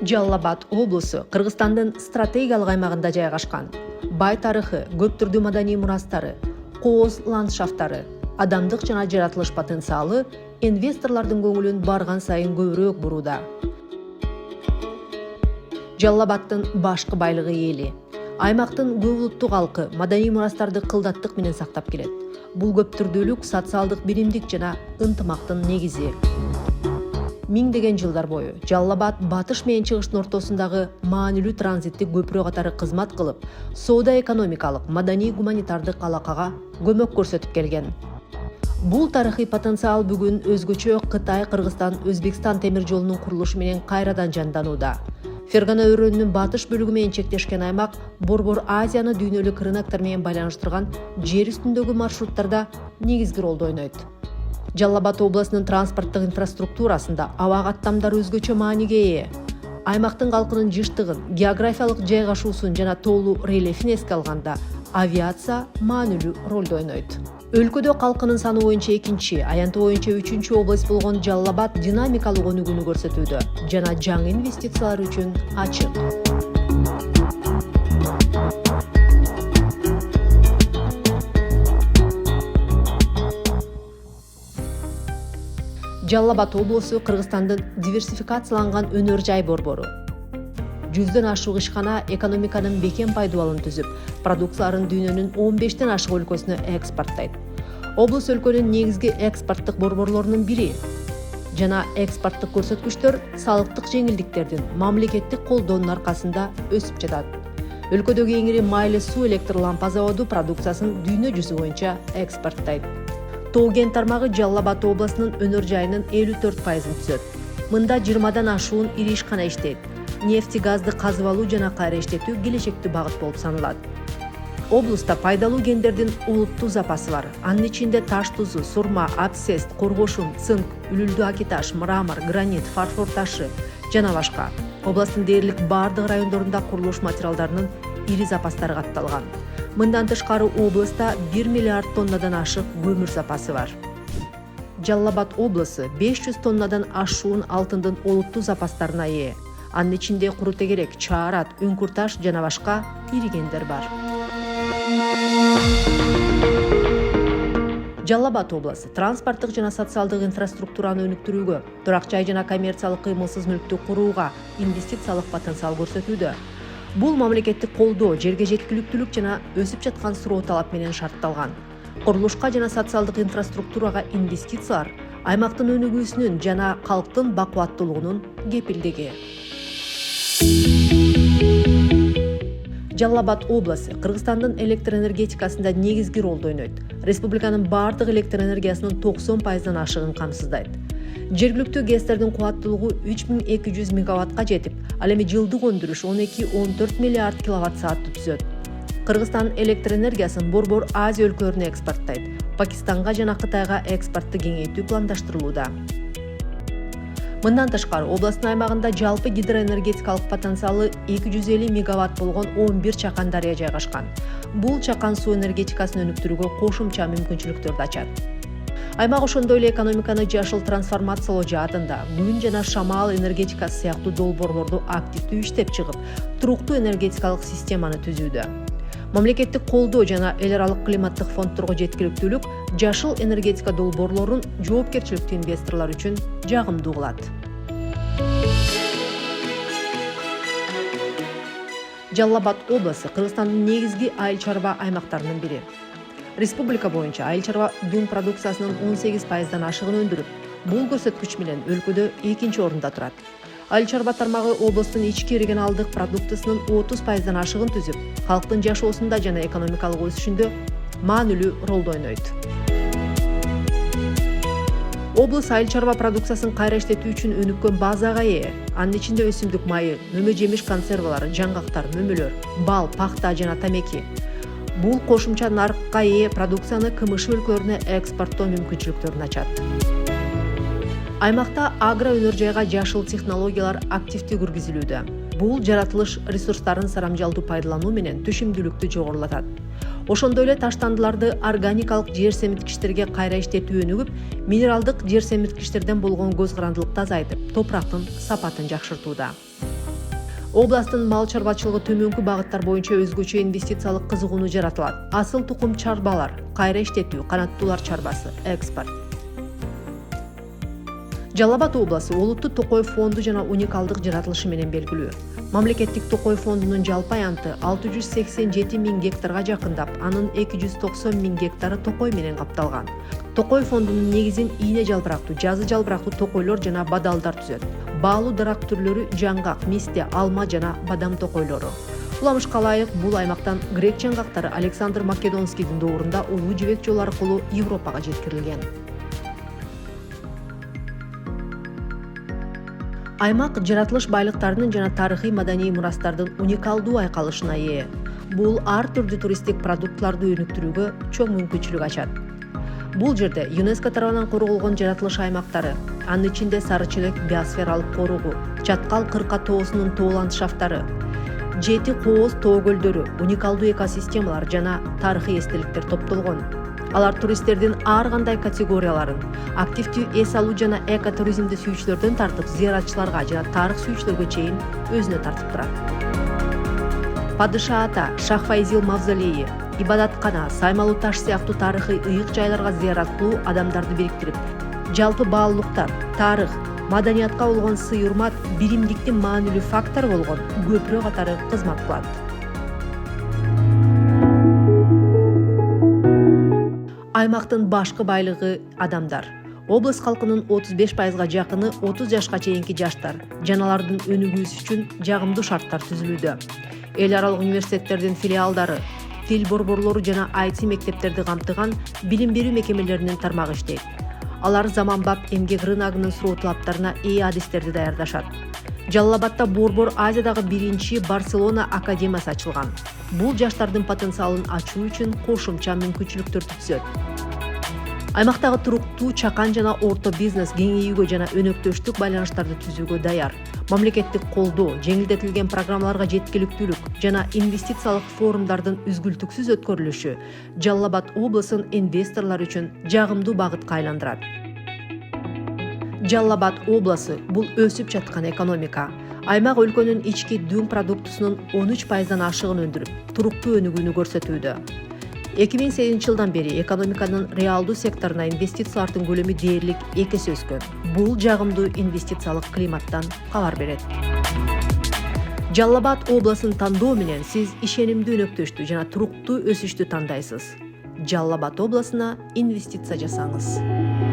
Жалал Абад облусу Кыргызстандын стратегиялык аймагында жайгашкан. Бай тарыхы, көп түрдүү маданий мурастары, кооз ландшафттары, адамдык жана жаратылыш потенциалы инвесторлордун көңүлүн барган сайын көбүрөөк бурууда. Жалал Абадтын башкы байлыгы эли. Аймактын көп улуттуу калкы маданий мурастарды кылдаттык менен сактап келет. Бул көп түрдүүлүк социалдык биримдик жана ынтымактын негизи. Миңдеген жылдар бою Жалал Абад батыш менен чыгыштын ортосундагы маанилүү транзиттик көпүрө катары кызмат кылып, соода-экономикалык, маданий-гуманитардык алакага көмөк көрсөтүп келген. Бул тарыхый потенциал бүгүн өзгөчө Кытай, Кыргызстан, Өзбекстан темир жолунун курулушу менен кайрадан жанданууда. Фергана өрөөнүнүн батыш бөлүгү менен чектешкен аймак Борбор Азияны дүйнөлүк рыноктор менен байланыштырган жер үстүндөгү маршруттарда негизги ролду ойнойт. Жалал Абад областынын транспорттук инфраструктурасында аба каттамдары өзгөчө мааниге ээ. Аймактын калкынын жыштыгын, географиялык жайгашуусун жана тоолуу рельефин эске алганда авиация маанилүү ролду ойнойт. Өлкөдө калкынын саны боюнча экинчи, аянты боюнча үчүнчү область болгон Жалал Абад динамикалык өнүгүүнү көрсөтүүдө жана жаңы инвестициялар үчүн ачык. Жалал Абад облусу Кыргызстандын диверсификацияланган өнөр жай борбору. 100дөн ашык ишкана экономиканын бекем пайдубалын түзүп, продукцияларын дүйнөнүн 15ден ашык өлкөсүнө экспорттойт. Облус өлкөнүн негизги экспорттук борборлорунун бири. Жана экспорттук көрсөткүчтөр салыктык жеңилдиктердин, мамлекеттик колдоонун аркасында өсүп жатат. Өлкөдөгү эң ири майлы суу электр лампа заводу продукциясын дүйнө жүзү боюнча экспорттойт. Тоо кен тармагы Жалал Абад областынын өнөр жайынын 54%-ын түзөт. Мында 20дан ашуун ири ишкана иштейт. Нефти, газды казып алуу жана кайра иштетүү келечектүү багыт болуп саналат. Облуста пайдалуу кендердин олуттуу запасы бар. Анын ичинде таш тузу, сурма, абсцесс, коргошун, цинк, үлүлдүү акиташ, мрамор, гранит, фарфор ташы жана башка. Областтын дээрлик бардык райондорунда курулуш материалдарынын ири запастары катталган. Мындан тышкары областа 1 миллиард тоннадан ашык көмүр запасы бар. Жалал Абад облусу 500 тоннадан ашуун алтындын олуттуу запастарына ээ. Анын ичинде куру тегерек, чаарат, үңкүр таш жана башка ири кендер бар. Жалал Абад облусу транспорттук жана социалдык инфраструктураны өнүктүрүүгө, турак жай жана коммерциялык кыймылсыз мүлктү курууга инвестициялык потенциал көрсөтүүдө. Бул мамлекеттик колдоо, жерге жеткиликтүүлүк жана өсүп жаткан суроо талап менен шартталган. Курулушка жана социалдык инфраструктурага инвестициялар аймактын өнүгүүсүнүн жана калктын бакубаттуулугунун кепилдиги. Жалал Абад облусу Кыргызстандын электр энергетикасында негизги ролду ойнойт. Республиканын бардык электр энергиясынын 90%дан ашыгын камсыздайт. Жергиликтүү ГЭСтердин кубаттуулугу 3200 мегаваттка жетип, ал эми жылдык өндүрүш 12-14 миллиард киловатт саатты түзөт. Кыргызстан электр энергиясын Борбор Азия өлкөлөрүнө экспорттойт. Пакистанга жана Кытайга экспортты кеңейтүү пландаштырылууда. Мындан тышкары областтын аймагында жалпы гидроэнергетикалык потенциалы 250 мегаватт болгон 11 чакан дарыя жайгашкан. Бул чакан суу энергетикасын өнүктүрүүгө кошумча мүмкүнчүлүктөрдү ачат. Аймак ошондой эле экономиканы жашыл трансформациялоо жаатында күн жана шамал энергетикасы сыяктуу долбоорлорду активдүү иштеп чыгып, туруктуу энергетикалык системаны түзүүдө. Мамлекеттик колдоо жана эл аралык климаттык фонддорго жеткиликтүүлүк жашыл энергетика долбоорлорун жоопкерчиликтүү инвесторлор үчүн жагымдуу кылат. Жалал Абад облусу Кыргызстандын негизги айыл чарба аймактарынын бири. Республика боюнча айыл чарба дүң продукциясынын 18%дан ашыгын өндүрүп, бул көрсөткүч менен өлкөдө экинчи орунда турат. Айыл чарба тармагы облустун ички регионалдык продуктысынын 30%дан ашыгын түзүп, калктын жашоосунда жана экономикалык өсүшүндө маанилүү ролду ойнойт. Облус айыл чарба продукциясын кайра иштетүү үчүн өнүккөн базага ээ. Анын ичинде өсүмдүк майы, мөмө жемиш консервалары, жаңгактар, мөмөлөр, бал, пахта жана тамеки. Бул кошумча нарыкка ээ продукцияны КМШ өлкөлөрүнө экспорттоо мүмкүнчүлүктөрүн ачат. Аймакта агро өнөр жайга жашыл технологиялар активдүү киргизилүүдө. Бул жаратылыш ресурстарын сарамжалдуу пайдалануу менен түшүмдүүлүктү жогорулатат. Ошондой эле таштандыларды органикалык жер семирткичтерге кайра иштетүү өнүгүп, минералдык жер семирткичтерден болгон көз карандылыкты азайтып, топурактын сапатын жакшыртууда. Областын мал чарбачылыгы төмөнкү багыттар боюнча өзгөчө инвестициялык кызыгууну жаратылат. Асыл тукум чарбалар, кайра иштетүү, канаттуулар чарбасы, экспорт. Жалал Абад областы олуттуу токой фонду жана уникалдык жаратылышы менен белгилүү. Мамлекеттик токой фондунун жалпы аянты 687 000 гектарга жакындап, анын 290 000 гектары токой менен капталган. Токой фондунун негизин ийне жалбырактуу, жазы жалбырактуу токойлор жана бадалдар түзөт. Баалуу дарак түрлөрү жаңгак, мисте, алма жана бадам токойлору. Уламышка ылайык бул аймактан грек жаңгактары Александр Македонскийдин доорунда улуу жибек жолу аркылуу Европага жеткирилген. Аймак жаратылыш байлыктарынын жана тарыхый маданий мурастардын уникалдуу айкалышына ээ. Бул ар түрдүү туристтик продуктларды өнүктүрүүгө чоң мүмкүнчүлүк ачат. Бул жерде ЮНЕСКО тарабынан корголгон жаратылыш аймактары, анын ичинде Сарычелек биосфералык коругу, Чаткал кырка тоосунун тоо ландшафтары, Жети кооз тоо көлдөрү, уникалдуу экосистемалар жана тарыхый эстеликтер топтолгон. Алар туристтердин ар кандай категорияларын, активдүү эс алуу жана экотуризмди сүйүүчүлөрдөн тартып, зыяратчыларга жана тарых сүйүүчүлөргө чейин өзүнө тартып турат. Падыша ата, Шах Файзил мавзолейи, ибадаткана, Саймалуу таш сыяктуу тарыхый ыйык жайларга зыярат кылуу адамдарды бириктирип, жалпы баалуулуктар, тарых, маданиятка болгон сый-урмат, биримдиктин маанилүү фактору болгон көпүрө катары кызмат кылат. Аймактын башкы байлыгы адамдар. Облус калкынын 35%га жакыны 30 жашка чейинки жаштар. Жаналардын өнүгүүсү үчүн жагымдуу шарттар түзүлүүдө. Эл аралык университеттердин филиалдары, тил борборлору жана IT мектептерди камтыган билим берүү мекемелеринин тармагы иштейт. Алар заманбап эмгек рыногунун суроо талаптарына ээ адистерди даярдашат. Жалал Абадда борбор Азиядагы биринчи Барселона академиясы ачылган. Бул жаштардын потенциалын ачуу үчүн кошумча мүмкүнчүлүктөрдү түзөт. Аймактагы туруктуу чакан жана орто бизнес кеңейүүгө жана өнөктөштүк байланыштарды түзүүгө даяр. Мамлекеттик колдоо, жеңилдетилген программаларга жеткиликтүүлүк жана инвестициялык форумдардын үзгүлтүксүз өткөрүлүшү Жалал Абад облусун инвесторлор үчүн жагымдуу багытка айландырат. Жалал Абад областы бул өсүп жаткан экономика. Аймак өлкөнүн ички дүң продуктусунун 13%дан ашыгын өндүрүп, туруктуу өнүгүүнү көрсөтүүдө. 2008 жылдан бери экономиканын реалдуу секторуна инвестициялардын көлөмү дээрлик 2 эсе өскөн. Бул жагымдуу инвестициялык климаттан кабар берет. Жалал Абад областын тандоо менен сиз ишенимдүү өнөктөштү жана туруктуу өсүштү тандайсыз. Жалал Абад областына инвестиция жасаңыз.